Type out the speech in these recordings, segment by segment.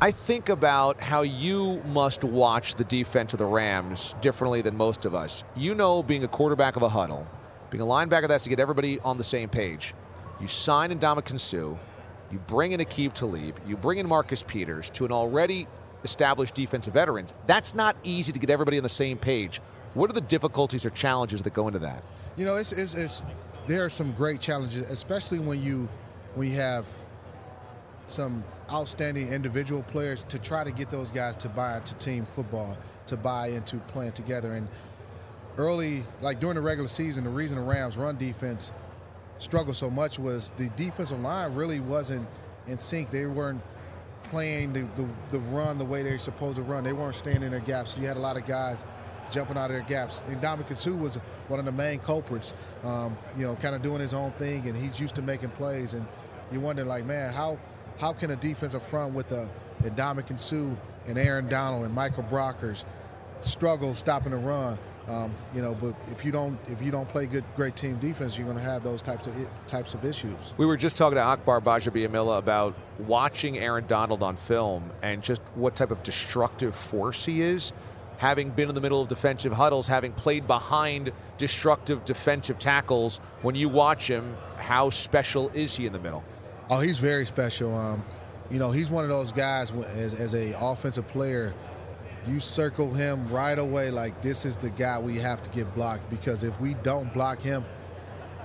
I think about how you must watch the defense of the Rams differently than most of us. You know, being a quarterback of a huddle, being a linebacker, that's to get everybody on the same page. You sign Ndamukong Suh, you bring in Aqib Talib, you bring in Marcus Peters to an already established defensive veterans. That's not easy to get everybody on the same page. What are the difficulties or challenges that go into that? You know, there are some great challenges, especially when you have some outstanding individual players, to try to get those guys to buy into team football, to buy into playing together. And early, like during the regular season, the reason the Rams' run defense struggled so much was the defensive line really wasn't in sync. They weren't playing the run the way they're supposed to run. They weren't staying in their gaps. So you had a lot of guys jumping out of their gaps. And Ndamukong Suh was one of the main culprits, kind of doing his own thing, and he's used to making plays. And you wonder, like, man, how can a defensive front with Ndamukong Suh and Aaron Donald and Michael Brockers struggle stopping the run? But if you don't play great team defense, you're going to have those types of issues. We were just talking to Akbar Bajabiamila about watching Aaron Donald on film and just what type of destructive force he is, having been in the middle of defensive huddles, having played behind destructive defensive tackles. When you watch him, how special is he in the middle? Oh, he's very special. He's one of those guys, as a offensive player, you circle him right away like this is the guy we have to get blocked, because if we don't block him,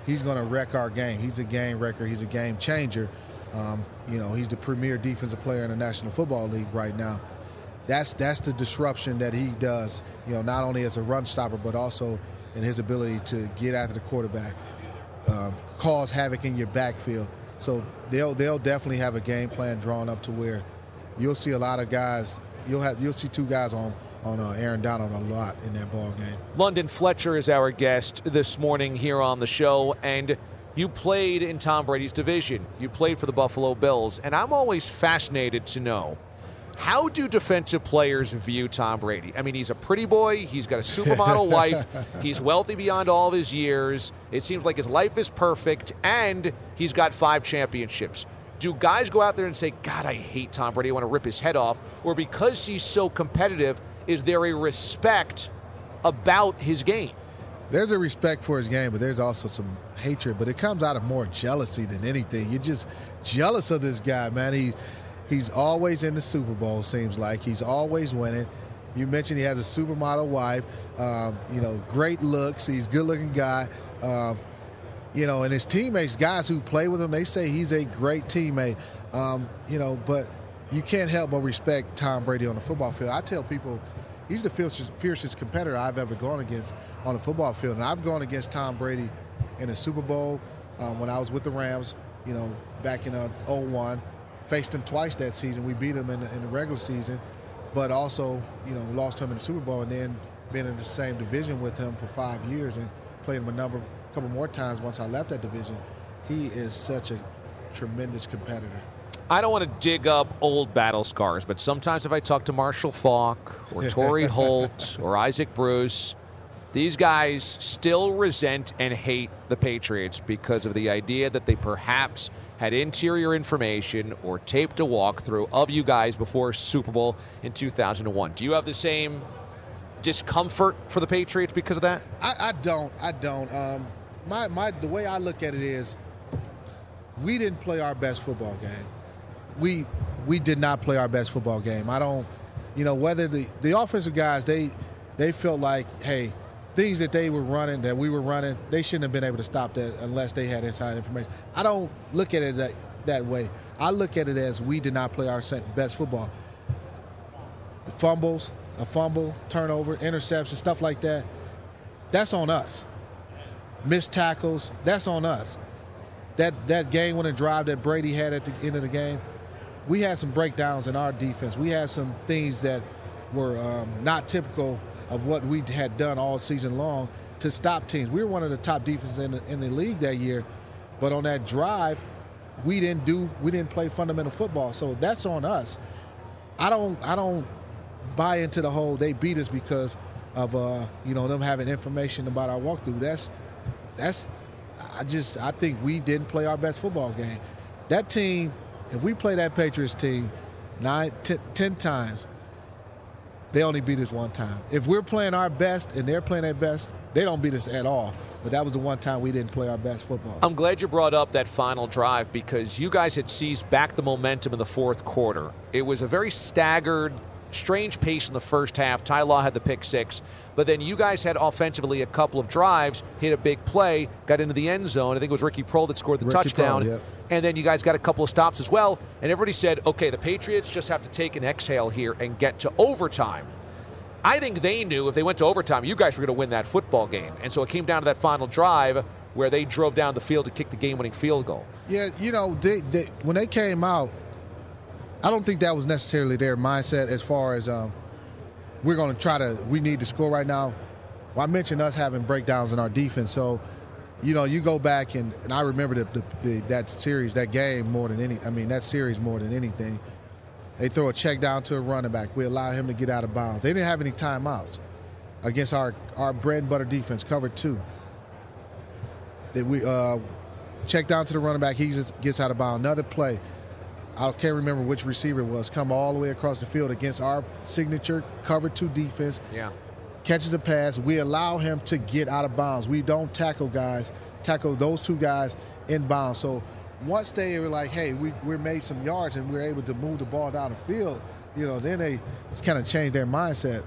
he's going to wreck our game. He's a game wrecker. He's a game changer. He's the premier defensive player in the National Football League right now. That's the disruption that he does, not only as a run stopper, but also in his ability to get after the quarterback, cause havoc in your backfield. So they'll definitely have a game plan drawn up to where you'll see a lot of guys. You'll see two guys on Aaron Donald a lot in that ball game. London Fletcher is our guest this morning here on the show, and you played in Tom Brady's division. You played for the Buffalo Bills, and I'm always fascinated to know, how do defensive players view Tom Brady? I mean, he's a pretty boy. He's got a supermodel wife. He's wealthy beyond all of his years. It seems like his life is perfect, and he's got 5 championships. Do guys go out there and say, God, I hate Tom Brady, I want to rip his head off? Or because he's so competitive, is there a respect about his game? There's a respect for his game, but there's also some hatred. But it comes out of more jealousy than anything. You're just jealous of this guy, man. He's always in the Super Bowl, seems like. He's always winning. You mentioned he has a supermodel wife, great looks. He's a good-looking guy. And his teammates, guys who play with him, they say he's a great teammate. But you can't help but respect Tom Brady on the football field. I tell people he's the fiercest competitor I've ever gone against on the football field. And I've gone against Tom Brady in the Super Bowl when I was with the Rams, back in 2001. Faced him twice that season. We beat him in the regular season, but also, lost him in the Super Bowl, and then been in the same division with him for 5 years and played him a couple more times once I left that division. He is such a tremendous competitor. I don't want to dig up old battle scars, but sometimes if I talk to Marshall Faulk or Torrey Holt or Isaac Bruce, these guys still resent and hate the Patriots because of the idea that they perhaps had interior information or taped a walkthrough of you guys before Super Bowl in 2001. Do you have the same discomfort for the Patriots because of that? I don't. The way I look at it is, we didn't play our best football game. We did not play our best football game. I don't, whether the offensive guys, they felt like, hey, things that we were running, they shouldn't have been able to stop that unless they had inside information. I don't look at it that way. I look at it as we did not play our best football. The a fumble, turnover, interception, stuff like that, that's on us. Missed tackles, that's on us. That game-winning drive that Brady had at the end of the game, we had some breakdowns in our defense. We had some things that were not typical of what we had done all season long to stop teams. We were one of the top defenses in the league that year, but on that drive, we didn't play fundamental football. So that's on us. I don't buy into the whole they beat us because of them having information about our walkthrough. I think we didn't play our best football game. That team, if we play that Patriots team, 10 times, they only beat us one time. If we're playing our best and they're playing their best, they don't beat us at all. But that was the one time we didn't play our best football. I'm glad you brought up that final drive because you guys had seized back the momentum in the fourth quarter. It was a very staggered, strange pace in the first half. Ty Law had the pick six, but then you guys had offensively a couple of drives, hit a big play, got into the end zone. I think it was Ricky Prohl that scored the touchdown. Prohl, yeah. And then you guys got a couple of stops as well. And everybody said, okay, the Patriots just have to take an exhale here and get to overtime. I think they knew if they went to overtime, you guys were going to win that football game. And so it came down to that final drive where they drove down the field to kick the game-winning field goal. Yeah, they when they came out, I don't think that was necessarily their mindset as far as we need to score right now. Well, I mentioned us having breakdowns in our defense. So, you go back and I remember that series more than anything. They throw a check down to a running back. We allow him to get out of bounds. They didn't have any timeouts against our bread and butter defense, cover two. We check down to the running back. He just gets out of bounds. Another play. I can't remember which receiver it was. Come all the way across the field against our signature cover two defense. Yeah. Catches a pass. We allow him to get out of bounds. We don't tackle those two guys in bounds. So once they were like, hey, we made some yards and we're able to move the ball down the field, then they kind of changed their mindset.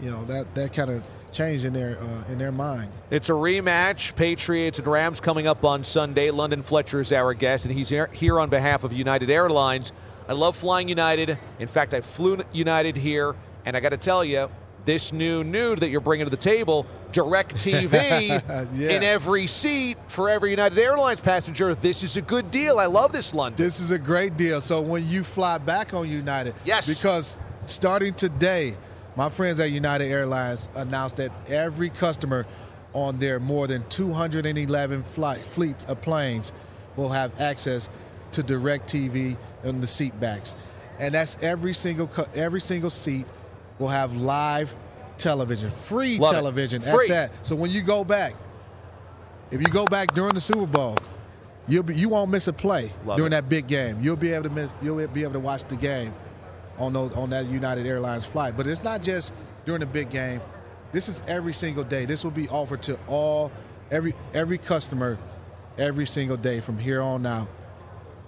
That kind of changed in their mind. It's a rematch. Patriots and Rams coming up on Sunday. London Fletcher is our guest, and he's here on behalf of United Airlines. I love flying United. In fact, I flew United here, and I got to tell you, this new nude that you're bringing to the table, DirecTV in every seat for every United Airlines passenger. This is a good deal. I love this, London. This is a great deal. So when you fly back on United, yes, because starting today, my friends at United Airlines announced that every customer on their more than 211 fleet of planes will have access to DirecTV in the seat backs, and that's every single seat will have live television, free television at that. So when you go back, if you go back during the Super Bowl, you won't miss a play during that big game. You'll be able to watch the game on that United Airlines flight. But it's not just during the big game. This is every single day. This will be offered to every customer every single day from here on out.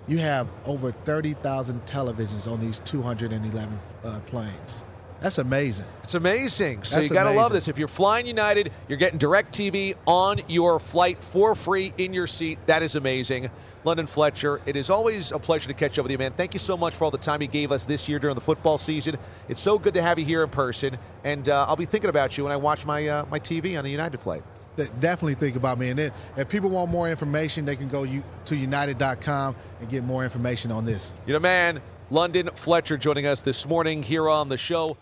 You have over 30,000 televisions on these 211 planes. That's amazing. It's amazing. So you got to love this. If you're flying United, you're getting DirecTV on your flight for free in your seat. That is amazing. London Fletcher, it is always a pleasure to catch up with you, man. Thank you so much for all the time you gave us this year during the football season. It's so good to have you here in person, and I'll be thinking about you when I watch my TV on the United flight. Definitely think about me. And then if people want more information, they can go to united.com and get more information on this. Man, London Fletcher joining us this morning here on the show.